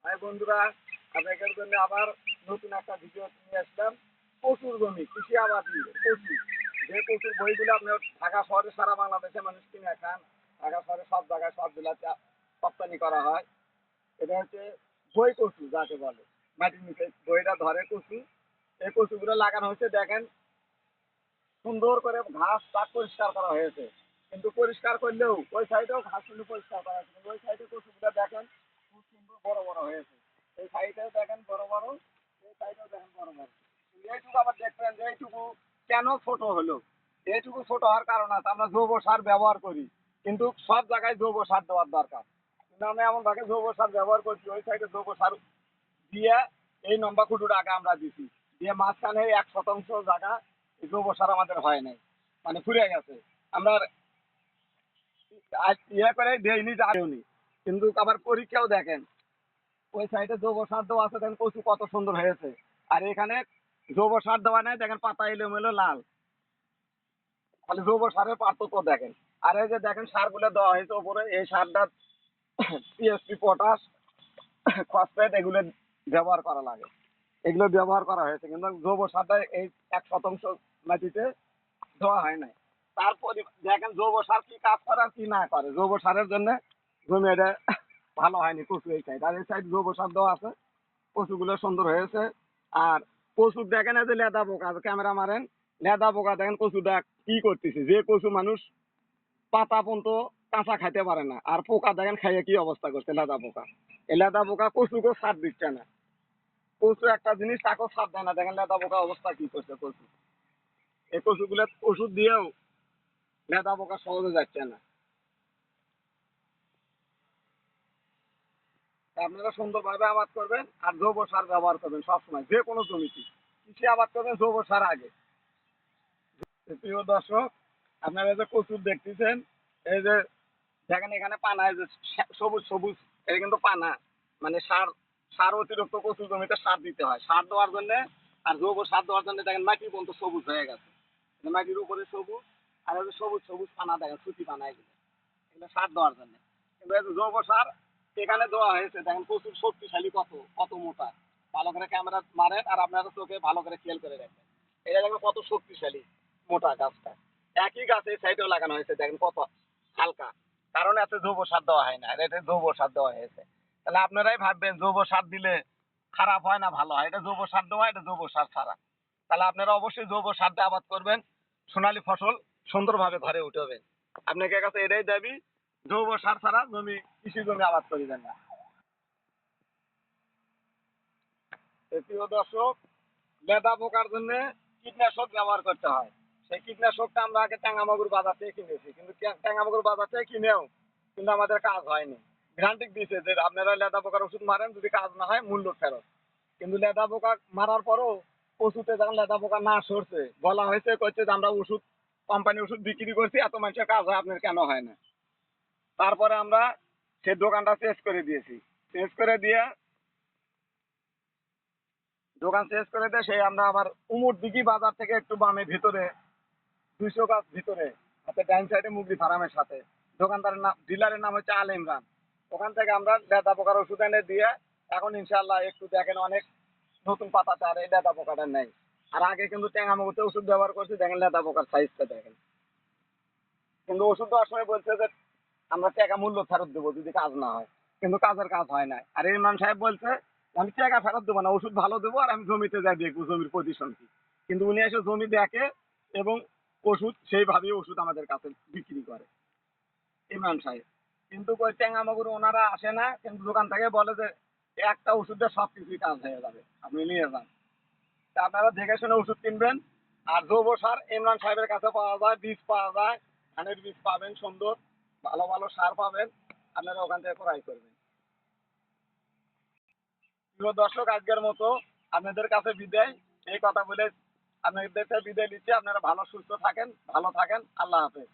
High বন্ধুরা, আপনাদের জন্য আবার নতুন একটা ভিডিও নিয়ে আসলাম। প্রচুর জমি কৃষি আবাদি প্রচুর, যে প্রচুর বইগুলো আপনার ঢাকা শহরে সারা বাংলাদেশে মানুষ কিনে খান। ঢাকা শহরে সব জায়গায় সব জেলাতে রপ্তানি করা হয়। এটা হচ্ছে বই কচু যাকে বলে, মাটির নিচে বইটা ধরে কচু। এই কচুগুলো লাগানো হয়েছে, দেখেন সুন্দর করে ঘাস পাক পরিষ্কার করা হয়েছে। কিন্তু পরিষ্কার করলেও ওই সাইডেও ঘাস কিন্তু পরিষ্কার করা হয়েছে, কিন্তু ওই সাইডে কচুগুলো দেখেন খুব সুন্দর বড় বড় হয়েছে। এই সাইডেও দেখেন বড় বড়, এই সাইডেও দেখেন বড় বড়। এইটুকু আবার দেখবেন যে এইটুকু কেন ছোট হলো। এইটুকু ছোট হওয়ার কারণ আছে, আমরা জৈব সার ব্যবহার করি, কিন্তু সব জায়গায় জৈব সার দেওয়ার দরকার। কিন্তু আমরা এমন ভাবে জৈব সার ব্যবহার করছি, ওই সাইডে জৈব সার দিয়ে এই লম্বা কুটুর আগে আমরা দিছি, দিয়ে মাঝখানে 1% জায়গা জৈব সার আমাদের হয় নাই, মানে ফুরে গেছে। আমরা ইয়ে করে দেইনি যায়নি, কিন্তু আবার পরীক্ষাও দেখেন ওই সাইডে জৈব সার দেওয়া আছে, দেখেন কচু কত সুন্দর হয়েছে। আর এখানে জৈব সার দেওয়া নেই, দেখেন পাতা এলোমেলো লাল। খালি জৈব সারের পার্থক্য দেখেন। আর এই যে দেখেন সারগুলো দেওয়া হয়েছে ওপরে, এই সারটা টিএসপি, পটাশ, ফসফেট এগুলো ব্যবহার করা লাগে, এগুলো ব্যবহার করা হয়েছে। কিন্তু জৈব সারটা এই 1% মাটিতে দেওয়া হয় নাই। তারপরে দেখেন জৈব সার কি কাজ করে আর কি না করে। জৈব সারের জন্য জমি এটা ভালো হয়নি কচু এই সাইড, আর এই সাইড জৈব সার দেওয়া আছে, কচুগুলো সুন্দর হয়েছে। আর কচু দেখেন এই যে লেদা পোকা, ক্যামেরা মারেন, লেদা পোকা দেখেন কচুটা কি করতেছে। যে কচু মানুষ পাতা পর্যন্ত কাঁচা খাইতে পারে না, আর পোকা দেখেন খাইয়ে কি অবস্থা করছে লেদা পোকা। এই লেদা পোকা কচুকেও সার দিচ্ছে না, কচু একটা জিনিস তাকেও সার দেয় না। দেখেন লেদা পোকা অবস্থা কি করছে কচু। এই কচুগুলো ওষুধ দিয়েও লেদা পোকা সহজে যাচ্ছে না। আপনারা সুন্দরভাবে আবাদ করবেন আর জৈব সার ব্যবহার করবেন সবসময়, যে কোনো জমিতে কৃষি আবাদ করবেন জৈব সার আগে। প্রিয় দর্শক, আপনারা এই যে কচুর দেখতেছেন, এই যে দেখেন এখানে পানা, এই যে সবুজ সবুজ, এটা কিন্তু পানা, মানে সার। সার অতিরিক্ত কচু জমিতে সার দিতে হয়, সার দেওয়ার জন্য। আর জৈব সার দেওয়ার জন্য দেখেন মাটি পর্যন্ত সবুজ হয়ে গেছে, মাটির উপরে সবুজ। আর এই যে সবুজ সবুজ পানা দেখেন, সুতি পানা, এগুলো এগুলো সার দেওয়ার জন্য। কিন্তু এই যে জৈব সার এখানে দেওয়া হয়েছে, দেখেন প্রচুর শক্তিশালী, কত কত মোটা। ভালো করে ক্যামেরা মারেন আর আপনারা চোখে ভালো করে খেয়াল করে রাখবেন, এটা দেখবেন কত শক্তিশালী মোটা গাছটা। একই গাছ এই সাইডেও লাগানো হয়েছে, দেখেন কত হালকা। কারণ এত জৈব সার দেওয়া হয় না, এটা জৈব সার দেওয়া হয়েছে। তাহলে আপনারাই ভাববেন জৈব সার দিলে খারাপ হয় না ভালো হয়, এটা জৈব সার দেওয়া, এটা জৈব সার ছাড়া। তাহলে আপনারা অবশ্যই জৈব সার দিয়ে আবাদ করবেন, সোনালী ফসল সুন্দরভাবে ঘরে উঠাবেন। আপনাকে কাছে এটাই দাবি, জৈব সার ছাড়া জমি, কৃষি জমি আবাদ করিবেন না। প্রিয় দর্শক, লেদা পোকার জন্য কীটনাশক ব্যবহার করতে হয়। সেই কীটনাশকটা আমরা আগে ট্যাঙ্গামাগুর বাজার থেকে কিনেছি, কিন্তু ট্যাঙ্গামাগুর বাজার থেকে কিনেও কিন্তু আমাদের কাজ হয়নি। গ্রান্টিক দিয়েছে যে আপনারা লেদা পোকার ওষুধ মারেন, যদি কাজ না হয় মূল্য ফেরত। কিন্তু লেদা পোকা মারার পরও ওষুধে যখন লেদা পোকা না সরছে, বলা হয়েছে করছে যে আমরা ওষুধ, কোম্পানি ওষুধ বিক্রি করছি, এত মানুষের কাজ হয়, আপনার কেন হয় না। তারপরে আমরা সে দোকানটা চেঞ্জ করে দিয়েছি, চেঞ্জ করে দিয়ে দোকান চেঞ্জ করে দিয়ে সেই আমরা আবার উমর দিঘি বাজার থেকে একটু বামে ভিতরে 200 গাছ ভিতরে, হাতে ডাইন সাইডে মুগরি ফার্মের সাথে, দোকানদারের নাম, ডিলারের নাম হচ্ছে আল ইমরান। ওখান থেকে আমরা লেদা পোকার ওষুধ এনে দিয়ে এখন ইনশাল্লাহ একটু দেখেন অনেক নতুন পাতা, আর এই লেদা পোকাটা নেই। আর আগে কিন্তু ট্যাঙামুতে ওষুধ ব্যবহার করছি, দেখেন লেদা পোকার সাইজটা দেখেন। কিন্তু ওষুধ দেওয়ার সময় বলছে যে আমরা টাকা মূল্য ফেরত দেবো যদি কাজ না হয়, কিন্তু কাজের কাজ হয় না। আর ইমরান সাহেব বলছে আমি টাকা ফেরত দেবো না, ওষুধ ভালো দেবো, আর আমি জমিতে যাই দেখবো জমির পজিশন কি। কিন্তু উনি এসে জমি দেখে এবং ওষুধ সেইভাবেই ওষুধ আমাদের কাছে বিক্রি করে ইমরান সাহেব। কিন্তু ওই টেঙ্গামগুর ওনারা আসে না, কিন্তু দোকান থেকে বলে যে একটা ওষুধে সব কিছুই কাজ হয়ে যাবে, আপনি নিয়ে যান। তা আপনারা দেখে শুনে ওষুধ কিনবেন। আর জৈব সার ইমরান সাহেবের কাছে পাওয়া যায়, বীজ পাওয়া যায়, ধানের বীজ পাবেন সুন্দর, ভালো ভালো সার পাবেন, আপনারা ওখান থেকে ক্রয় করবেন। প্রিয় দর্শক, আজকের মতো আপনাদের কাছে বিদায়, এই কথা বলে আপনাদের কাছে বিদায় দিচ্ছি। আপনারা ভালো সুস্থ থাকেন, ভালো থাকেন, আল্লাহ হাফেজ।